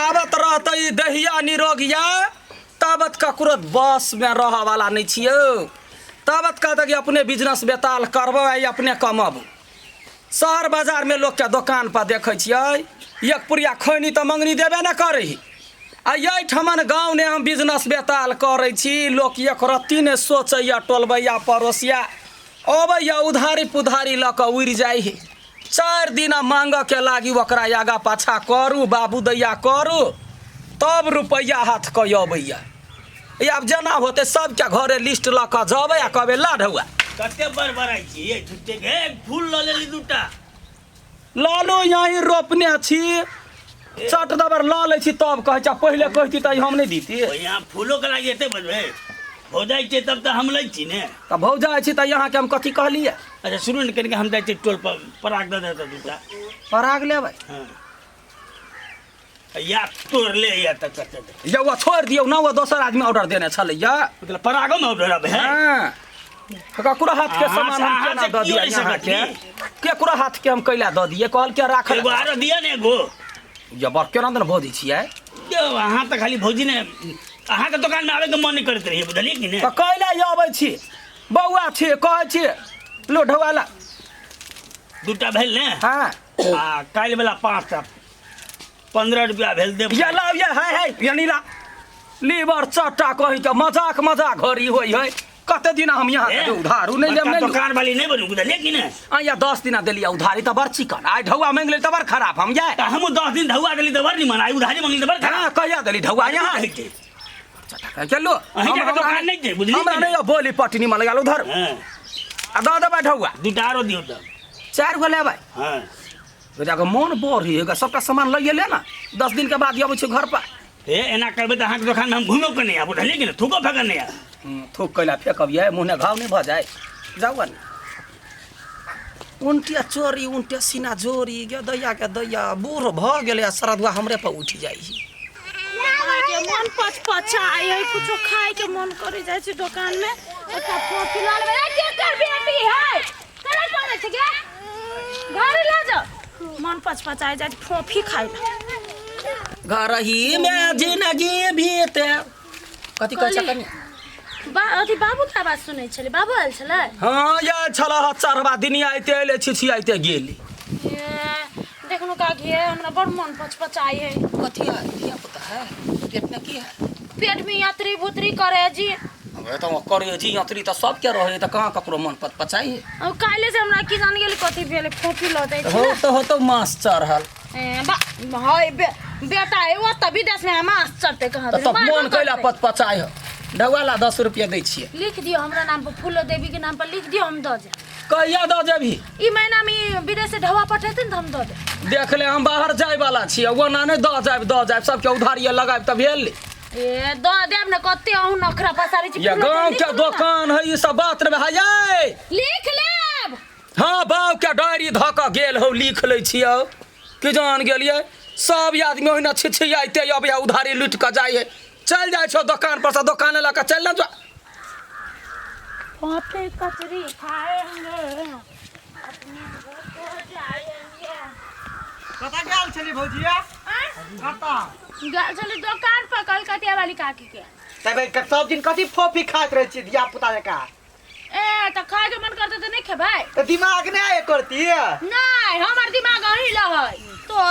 जावत रहते दहिया निरोगिया तबत ककरो बस में रह वाला नहीं छियो। तबत कहते कि अपने बिजनेस बेताल करबो अपने कमबो। शहर बाजार में लोग के दुकान पर देखे छियै एक पुरिया खैनी तो मंगनी देबे न करे। आ यही ठमन गाँव ने हम बिजनेस बेताल करे छी। लोग एक रत्ती ने सोचैया टोलबैया पड़ोसिया अबैया उधारी पुधारी ल के उड़ जाइ। 4 दिन मांग के लागी ओकरा आगा पाछा करू बाबू दैया करू तब रुपया हाथ के अबैया। अब जना होते सबके घरे लिस्ट ल के जबै आ कहबै ला ढौआ कते बरबराई छी ये झुट्टे के फूल ल लेली दूटा लालो यही रोपने छी चट दबर ल लै छी तब कहै छ पहिले कहती त हम नहीं दीती। यहाँ फूलो के लागी एते बजबे हो जाइ छै तब त हम लै छी ने त भौ जाइ छी त यहाँ के हम कथी कहलिए। अच्छा सुनू ने कनिके हम जाइ छी टोल पर पराग द देता दूटा पराग लेबै। हां या तोड़ ले या तक कते ये वो छोड़ दियो ना वो दोसर आदमी ऑर्डर देने छले या मतलब परागो में ऑर्डर अब है। हां ककरो हाथ के सामान हम केना द दिया यहाँ के केकरो हाथ के हम कैला द दिए कहल के राख एगो आरो दिया ने एगो ये बर केना दन भोजी छियै वहां त खाली भौजी ने अहाँ के दुकान में आवे के मन नहीं करत रही बुझलिए कि ने त कैला आबै छी बौआ छी कहै छी लो ढवाला दूटा भेल ने हां आ काल वाला 5 टा 15 रुपया भेल दे ये लाव ये है यानी ला लीवर चट्टा कहि के मजाक मजाक घरी होई है कते दिन हम यहाँ के उधारू नहीं लेम नहीं दुकान वाली नहीं बनू बुझलिए कि ने आ या 10 दिन देलिया उधारी त बर चिकन आई ढौआ मांग ले त बर खराब हम जाए त हम 10 दिन ढौआ देली त बर नहीं मन आई उधारी मांगली त बर हां कहिया देली ढौआ यहाँ चलो अहीं के दुकान नहीं दे बुझलिए हमरा नहीं बोली पटनी मन लगा उधर हां आ द देबै ढौआ दूटा आरो दियो त 4 गो लेबै। हां जाके मन बढ़ी है सबका सामान लइए ले ना 10 दिन के बाद आबै छै घर पर ए एना करबे त अहाँ के दुकान में हम घुमो के नहीं आ बुझलिए कि ने थूको फेंक नहीं आ थूक कैला फेंकब ये मुँह घाव नहीं भ जाए जाओ न उनटिया चोरी उनटिया सीना जोरी गे दैया के दैया बूढ़ भ गेले सरदुआ हमरे पर उठ जाइ के मन पचपचाई है कुछो खाए के मन करे जाय छै दुकान में एकटा कॉफी ला लेबै के कर बेटी है करे पड़े छै के घर ले जा मन पचपचाई जाय फोफी खाइ घर ही में जिंदगी बीते कथी कहै छ कनी अथी बाबू के आवाज सुनै छले बाबू आयल छले। हां या छला चरवा दिन आइते एले छिछियाइते गेली देखनो का घे हमरा बड़ मन पचपचाई है कथी है दिया पता है पेट में की है पेट में यात्री भूतरी करे जी अब तो करे जी यात्री त सब के रहे त कहां ककरो मन पचपचाई है अब काले से हमरा की जान गेल कथी भेले फोफी ल दै हो तो मास चढ़ल हाय बेटा है वो तभी देश में मास चढ़ते कहां त मन कैला पचपचाई है ढवाला 10 रुपया दै छिए लिख दियो हमरा नाम पर फूलो देवी के नाम पर लिख दियो हम द जा कहिया द जेबी ई महीना में विदेश से ढवा पठेतै त हम द दे देख ले हम बाहर जाय वाला छी वो ना ने द जाब सबके उधारी लगाब त भेल ए द देब न कते अहू नखरा पसारी छी ये गांव के दुकान है ई सब बात रे भाई लिख लेब। हां बाव के डायरी धक गेल हो लिख ले छियो कि जान गेलिए सब आदमी ओहिना छिछियाइते अब उधारी लूट के जाय है चल जाय छो दुकान पर से दुकान ला के चल ना जा पापे कचरी खाएंगे अपने घर को जाएंगे कता गेल छली भौजिया कता गेल छली दुकान पर कलकतिया वाली काकी के तबे सब दिन कथी फोफी खात रहे छी दिया पुता का ए त खाए के मन करते त नहीं खेबै तो दिमाग नहीं आए करती नहीं हमर दिमाग अही लहै तो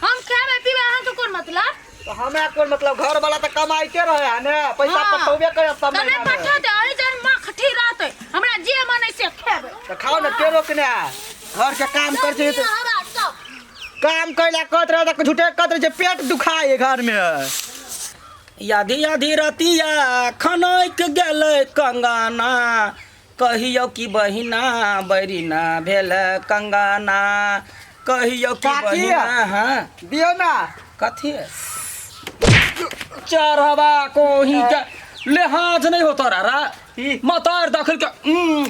हम खाए पीबे अहाँ के कोन मतलब तो हमरा कोन मतलब घर वाला तो कमाइते रहे है ने पैसा पटौबे करे सब तने महीना में पठा दे अही जन मखठी रहते हमरा जे मन है से खेबै तो खाओ ना तेरो के ने घर के काम कर छी तो काम कैला कत रहे तो झूठे कत रहे पेट दुखाए घर में यादी यादी रतिया खनक गेलै कंगाना कहियो कि बहिना बैरिना भेल कंगाना कहियो कि बहिना हां दियो ना कथी चरवा कोही के लिहाज नहीं होता रा मतार दाखिल के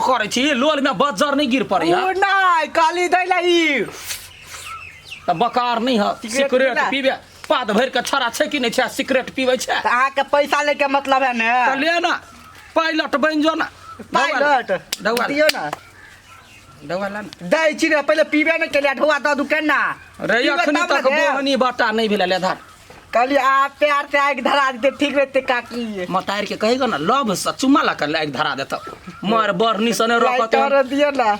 करे छी लोल में बज्जर नहीं गिर पड़े ओ नहीं काली दैला ई त बकार नहीं है सिगरेट पीबे पाद भर के छरा छै कि नहीं छै सिगरेट पीबै छै त अहाँ के पैसा ले के मतलब है ने त ले ना पायलट बन जो ना पायलट दियो ना ढवाला दै छी रे पहले पीबे न केले ढवा द दू केना रे अखनी तक बोहनी बाटा नहीं भेले ले धर कहली आप प्यार से आग धरा देते ठीक रहते काकी। मतार के कहेगा ना लव से चुम्मा ला कर लाइक धरा देता मर बरनी सने रखत लाइटर दियो ना।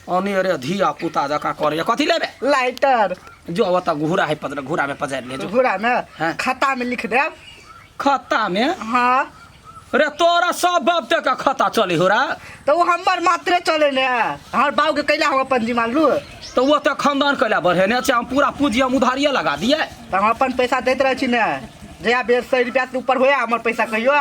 अनि अरे धिया पुता जका करे कथि लेबे लाइटर जो वता घुरा है पदर घुरा में पजार ले जो घुरा में हाँ। खाता में लिख दे। खाता में हाँ अरे तोरा सब बाप ते का खाता चली हो रहा तो वो हमर मात्रे चले ने हमार बाबू के कैला हम अपन जिम्मा लू तो वो तो खानदान कैला बढ़े ने हम पूरा पूंजी हम उधारिया लगा दिए तो हम अपन पैसा देते रह छी ने जया 100 रुपया से ऊपर होया हमर पैसा कहियो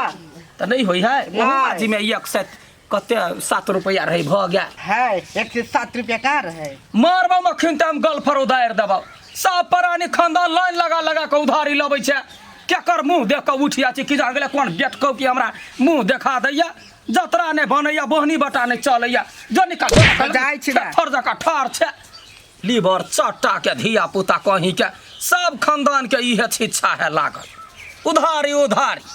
तो नहीं होई है नहीं। बाजी में एक से कते 7 रुपया रही भ गया है 107 रुपया कहाँ रहे। मारबा में खिनते हम गलफर उधार देबा सब पुरानी खानदान लाइन लगा लगा के उधारी लबै छै केकर मुंह देख के उठिया छी कि जा गेले कोन बेट कौ कि हमरा मुंह देखा दैया जतरा ने बनैया बोहनी बटा ने चलैया जो निकाल जाइ छी ना। ठर जका ठार छै लीवर चट्टा के धिया पुता कहीं के सब खानदान के इहे शिक्षा है लागल उधारी उधारी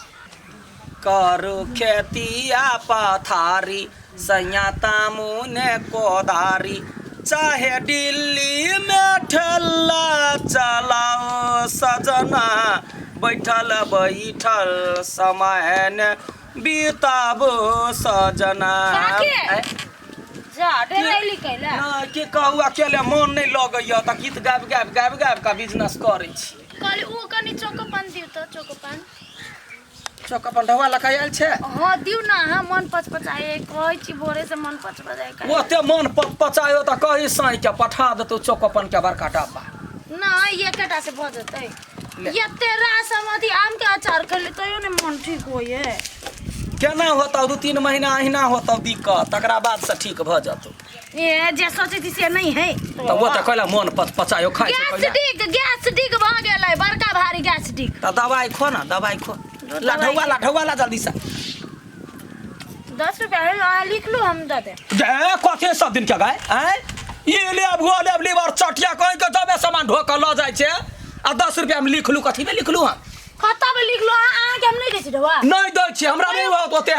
करो खेतिया पथारी सैयाता मुने कोदारी चाहे दिल्ली में ठेला चलाओ सजना बैठल बैठल समय ने बिताबो सजना जा डेली कैला ना के कहू अकेले मन नहीं लगैया त गीत गाबि गाबि गाबि गाबि का बिजनेस करै छी कहली ऊ कनी चोकोपान दिउ त चोकोपान चौकपन ढवा लगायल छै हाँ दिउ ना हाँ मन पचपचाए कहै छी भोरे से मन पचपचाए का ओते मन पचायो त कही साई के पठा देतो चौकपन के बड़का डब्बा ना एकेटा से भ जतै ये तेरा समधि आम के अचार खैले तयो ने मन ठीक होए केना होता 2-3 महीना अहिना होता दिक्कत तकरा बाद से ठीक भ जतो ए जे सोचे थी से नहीं है त वो त कहला मन पचायो खाइ छै गैस डिग भ गेलै बड़का भारी गैस डिग त दवाई खो ना दवाई खो लाढौवा ला जल्दी से 10 रुपया लिख लो हम दे दे गे कथे सब दिन के गाय हैं ये ले अब वो ले लीवर चटिया कहि के जबे सामान ढोक ल जाय छै आ 10 रुपया में लिख लू कथि में लिख लू हम खाता में लिख लो आ के हम नहीं दै छी ढवा नहीं दै छी हमरा नहीं होत ओते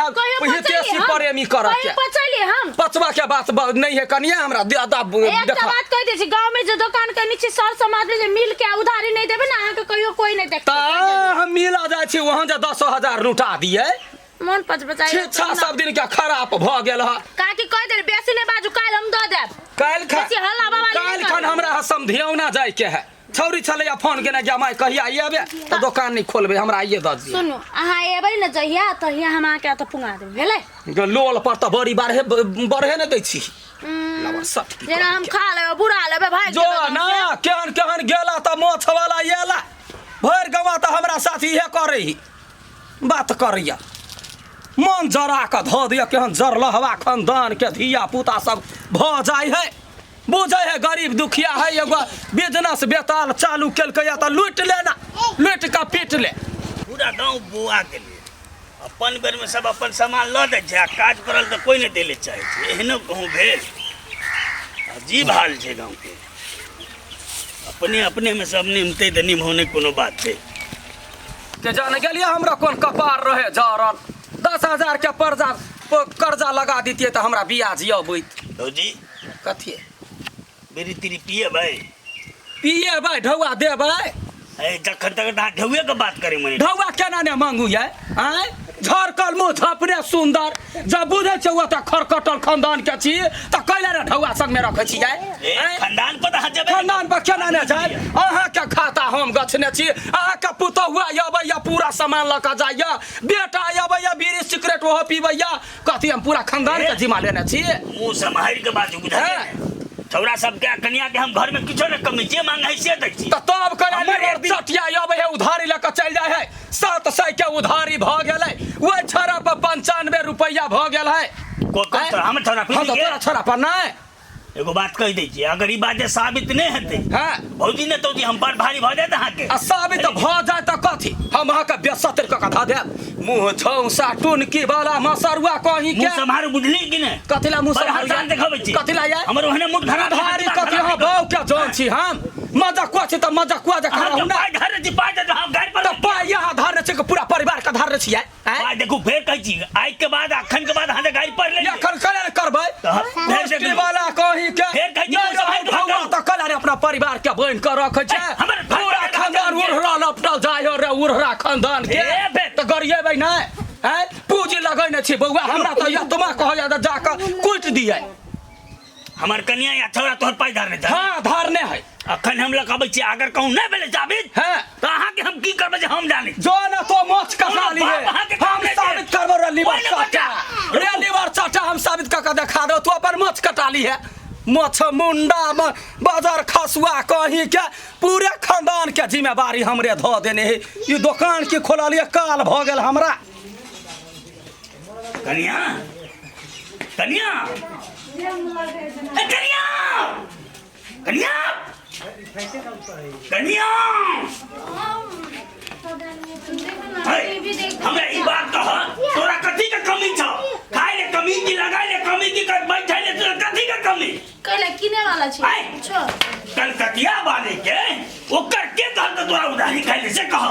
हितेसी प्रेमी करत के पचली हम पचवा के बात नहीं है कनिया हमरा एक देखा बात कह दै छी गांव में जो दुकान के नीचे सर समाज में जे मिल के उधारी नहीं देबे ना अहाँ के कहियो कोई नहीं देखते हम मिला जाय छी वहां जे 10,000 लुटा दिए मन पचपचाई शिक्षा सब दिन के खराब भ गेल ह काकी कह दे बेसी नहीं बाजू काल हम दे देब काल बेसी हल्ला बाबा काल खन हमरा समधियौना जाय के है छौरी छलैया फोन केने जमाई कहिया आइबे त दुकान नहीं खोलबे हमरा आइए द दिए सुनु अहाँ एबै न जहिया तहिया हम आके त पुंगा देब भेलै लोल पर त बड़ी बढ़े न दै छी लवर सट जेना हम खा लेबै बुरा लेबै भाई जो ना केहन केहन गेला त मोछ वाला येला भर गवा त हमरा साथ इहे करे ही बात करिया मन जरा के ध दिया केहन जरलहवा खानदान के धिया पुता सब भ जाय है बुझे है गरीब दुखिया है एगो बिजनेस बेताल चालू केलकै या त लूट लेना लूट का पीट ले पूरा गांव बुआ गेलै अपन बेर में सब अपन सामान ल दै छै आ काज करल त कोई नहीं देले चाहे छै एहनो कहूँ भेल अजीब हाल छै गांव के अपने अपने में सब निमते त निमहोने कोनो बात छै के जाने गेलिए हमरा कोन कपार रहे जरल 10,000 के कर्जा लगा दीतिए त हमरा ब्याज अबैत भौजी कथी मेरी तेरी पिए भाई ढौआ देबै जखन तक ढौए के बात करे मने ढौआ केना ने मांगू ये आय झरकल मुंह झपने सुंदर जब बुझे छ ओ त खरकटल खानदान के छी त कैला ने ढौआ संग में रखै छी जाय खानदान पर जब खानदान पर केना ने जाय अहाँ के खाता हम गछने छी अहाँ के पुतहुआ आबै या पूरा सामान ल के जाय बेटा आबै या बीड़ी सिगरेट ओहो पीबै या कथि हम पूरा खानदान के जिम्मा लेने छी मुंह संभाल के बात बुझा छौरा सब के कन्या के हम घर में किछो न कमी जे मांग है से दै छी तब कला चटिया आबै है उधारी ल के चल जाय है 700 के उधारी भ गेलै ओइ छोरा पर 95 रुपया भ गेल है हम छोरा हम तो तोरा छोरा पर नहीं एगो बात कह दै छी अगर ई बात साबित नहीं हेतै हां भौजी ने तो हम पर भारी भ जात अहाँ के साबित भ जाय त कथि हम अहाँ के बेसतर के कथा देब मुंह छौसा टुनकी वाला मसरुआ कहीं के मुंह संभार बुझली कि ने कथिला मुंह संभार जान देखबै छी कथिला या हमर ओहने मुंह धरा धारी कथि हम बाऊ के जान छी हम मजाकुआ छी त मजाकुआ जे खा रहू ना पाय धर छी पाय त हम गाड़ी पर त पाय यहाँ धरने छी के पूरा परिवार के धरने छी पाय देखू फेर कहै छी आज के बाद अखन के बाद अहाँ गाड़ी पर ले एखन कले करबै फेर वाला कहीं के फेर कहै छी त कला रे अपना परिवार के बन के रखै छै पूरा खानदान उड़ला लपटल जाय उड़रा खानदान के ए बे। तो गरिएबै नहीं हैं पूंजी लगैने छी बउआ हमरा तो या तुमा कहया जाकर कुट दिए हमार कन्या या छोरा तोहर पाई धारने था हाँ धारने है अखन हम लोग कहबै छी अगर कहूं नहीं भेले साबित हैं तो अहाँ के हम की करबै जे हम जानी जो न तो मोच कसा कोनो लिए बाप अहाँ के काम हम नहीं साबित दे। करबो रे लीवर कोई नहीं चाटा बचा। रे लीवर चाटा हम साबित करके दिखा दो तू अपन मोच कटा ली है मोछ मुंडा में बाजार खसुआ कहीं के पूरे खानदान के जिम्मेवारी हमरे धो देने है ये दुकान की खोला लिए काल भ गेल हमरा कन्या कन्या ए, कन्या कन्या कन्या हमरा ई बात कह तोरा कथी के कमी छ खाए ले कमी की लगाए ले कमी की कर बैठे ले तोरा कथी के कमी कल किने वाला छै आय। छो कलकतिया वाले के ओकर के कहत तोरा उधारी खाए ले से कह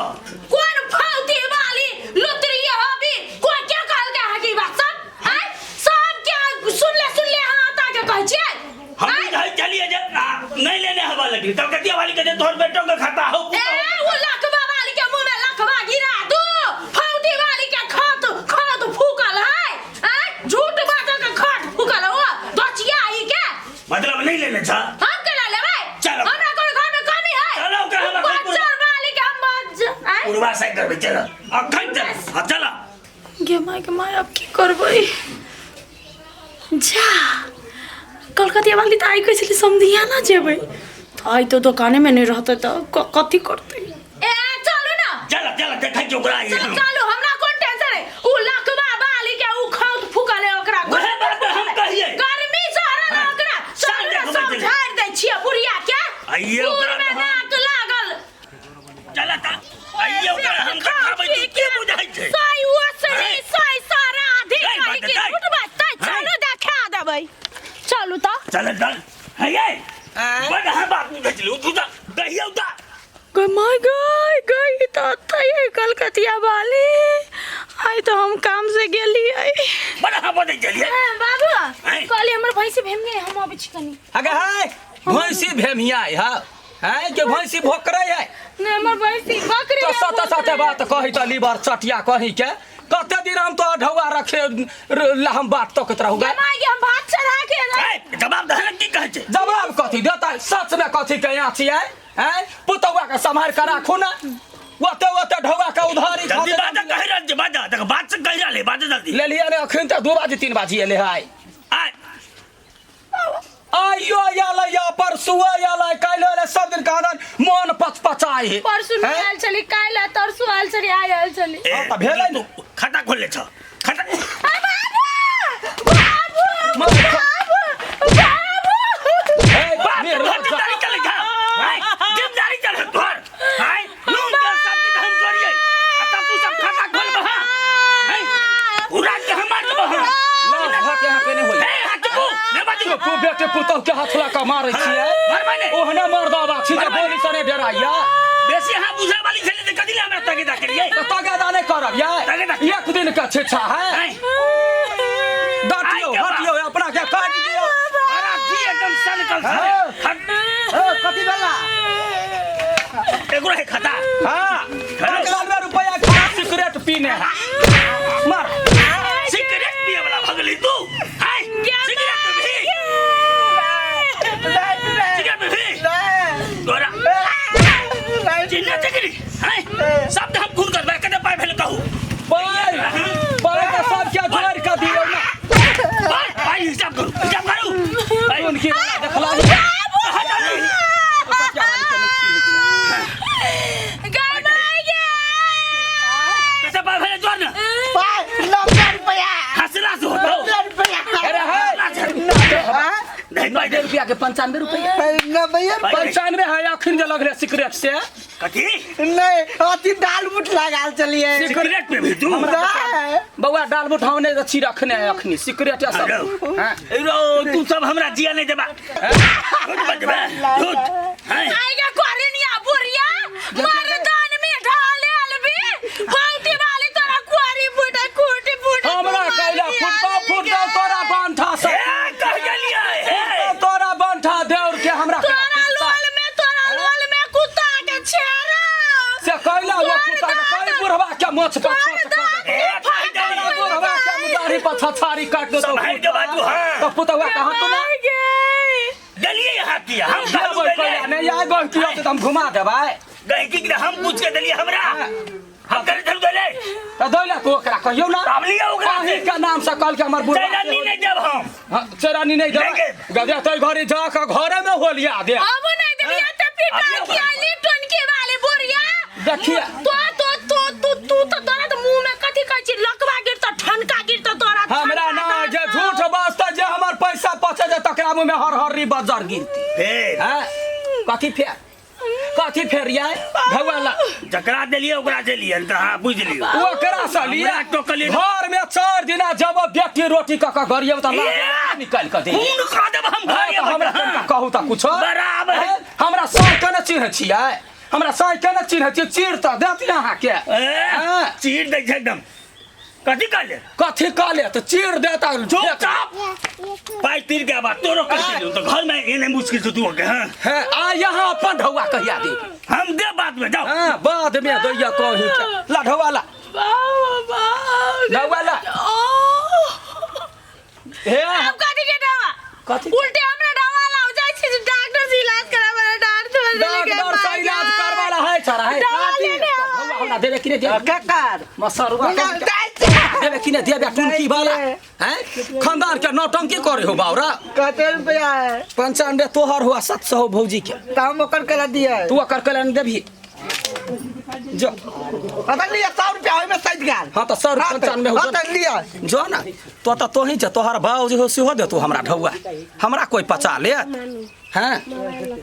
कोन फाउती वाली लुतरी हबी कोई क्या कहल के हकी बात सब हैं सब क्या सुन ले हां ता के कह छै हम इधर चलिए जे नहीं लेने हवा लगी कलकतिया वाली के जे तोहर बेटों के खाता हो ए वो लखबा वाली के मुंह में लखबा गिरा दो फाउती वाली के खात फूकल है हैं झूठ बात के खात फूकल हो दचिया ही के मतलब नहीं लेने छ हम केला लेबै चलो। हमरा कोई घर में कमी है चलो, ओकरा हमरा कोई बच्चा वाली के हम हैं पूर्वा साइड करबे चल अखन चल हां चल के माय अब की करबै जा कलकतिया वाली त आई कैसे समझिया ना जेबै तो आई तो दुकाने में नहीं रहते तो कथी करते ए चलो ना चल चल देखै जो ओकरा आई चलो हमरा कोन टेंशन है उ लकवा वाली के उ खाउत फुकल है ओकरा वहे बात हम कहिए गर्मी सहरा ना ओकरा सब समझार दै छियै बुढ़िया के आइए ओकरा में हम नाक लागल चल त आइए ओकरा हम देखाबै तू के बुझाइ छै सही ओसरी सही सारा आधी नहीं, कहि के नहीं। झूठ बात चलो देखा देबै चलू त चल चल है बड़ हम बात बुझलू तू त कहियो त माय गई तो तय कलकतिया वाली आई तो हम काम से गेलिए बड़ हम बदे चलिए बाबू हैं? कहली हमर भैंसी भेम गए हम आबै छी कनी अगे है भैंसी भेमिया है के भैंसी भोकरे है ने हमर भैंसी बकरी तो सत सत बात कही तो लीवर चटिया कही के कते दिन हम तो ढौआ रखे हम बात तो कत रहूगा माय के हम भात चढ़ा के ए जवाब दहन की कहै छै जवाब कथी देता सच में कथी के यहाँ छियै हैं पुतौआ के संभाल के राखू ना ओते ढौआ के उधारी जल्दी खातिर बात कहि रहल छै बाजा तक बात से कहि रहल है बाजा जल्दी ले लिया ने अखन तक 2 बजे 3 बजे एले है आय आइयो याला या परसुआ याला काल्हि ले सब दिन कहादन मन पचपचाई है परसु हैं? आयल चली काल्हि तरसु आयल चली आयल चली ए त भेलै तू खाता खोल ले छ खाता जिम्मेदारी चले जा जिम्मेदारी चले तोर हाय नून के सब की हम करिए तब तू सब खाता खोल बहा हाय पूरा के हमार बहा हाथ यहाँ के नहीं होई ए हटबू ने बाजू तू बेटे पुतौ के हाथ लगा मारै छियै मार माने ओहने मर्दावा छी जे बोली सने डराइया बेसी हां बुझे वाली खेले त कदिला हमरा तगेदा करिए तो तगादा नहीं करब ये एक दिन का छिछा है हाय डाटियो हटियो अपना के काट दियो अरे जी एकदम सन कल कथी भेला एगो है खाता हां 1 रुपया का सिगरेट पीने है मार सिगरेट पिए वाला भगली तू हाय सिगरेट भी सिगरेट भी तोरा जिन्ना चकरी हाय सब हम खून करबे कते पाए भेल कहू पाई का सब क्या जोड़ का दियो ना पाए हिसाब करू भाई उनकी देखला कैसे पाए भेल जोर ना पाय 90 रुपया हसला से होतो 90 रुपया अरे है नहीं भाई 90 रुपया के 95 रुपया 90 95 है अखन जे लगले सिगरेट से कथी नहीं अति दाल मुठ लगाल चलिए सिगरेट पे भी तू बउआ डाल बुठावने रखी रखने है अखनी सिगरेट सब हां रो तू सब हमरा जिया नहीं देबा झूठ बजबे झूठ हाय आएगा कोरिनिया बुढ़िया मर्दान में ढाले अलबी फौती वाली तोरा कुआरी बुढ़ा कुटी बुढ़ा हमरा कहला फुटबा तोरा बांधा ए सब कह गेलिया हे तोरा बांधा देउर के हमरा तोरा लोल में कुत्ता के छेरा से कहला वो कुत्ता के मोछ पर दाढ़ी पर छछारी काट दो संभाल के बाजू हाँ तो पुतवा कहाँ तू ना दलिए यहाँ किया हम देबै कहिया नहीं आ गई किया तो हम घुमा देबै गहकी के हम पूछ के दलिए हमरा हम करे चल गए तो दैला तो ओकरा कहियो ना काबलिया ओकरा काहे का नाम से कल के हमर बुढ़ा चैरानी नहीं जब हम चरानी नहीं देबै गजा तो घरे जा के घरे में होलिया दे अब नहीं देबिया त पिटा किया लिप्टन के वाले बोरिया देखिए तू तो तोरा तो मुंह में कथी कहै छी लकवा गिरत ठनका गिरत तोरा हमरा ना जे झूठ वास्ता जे हमर पैसा पचे जे तकरा मुंह में हर बजार गिरती फिर हैं कथी फेर याय भगवाला जकरा दलिए ओकरा दलिए त हां बुझ लियो ओकरा से लिया हमरा टोकली घर में 4 दिना जब बेटी रोटी का गरियो त निकाल के दे खून खा देब हम घर हमरा कहू त कुछ बराबर हमरा सर के न चिन्ह छियै हमरा सर के न चिन्ह छियै चीर त देती अहाँ के चीर दे छै एकदम कथी काले तो चीर देता पाई तीर के बाद तोरो कर दे तो घर में एने मुश्किल से तू हो गया है आ यहाँ अपन ढौआ कहिया दे हम दे बाद में जाओ हां बाद में दैया कहि के ला ढौवाला ढौवाला हे अब कथी के ढौवा कथी उल्टे हमरा ढौवाला हो जाय छी डॉक्टर से इलाज कराबे डॉक्टर से इलाज करवाला है छरा है ढौवा होला देबे कि नहीं दे ककर मसरुआ देबे कि नहीं देबे टुनकी वाला हैं खानदान के नौटंकी करे हो बावरा कते रुपया है 95 तोहर हुआ 700 भौजी के हम ओकर कला दिया तू ओकर कलन देबी जो पता लिया 100 रुपया होय में सज गेल हां तो 195 हो पता लिया जो ना तो ही जे तोहर बाऊ जे हो सेहो दे तू हमरा ढौआ हमरा कोई पचा ले हैं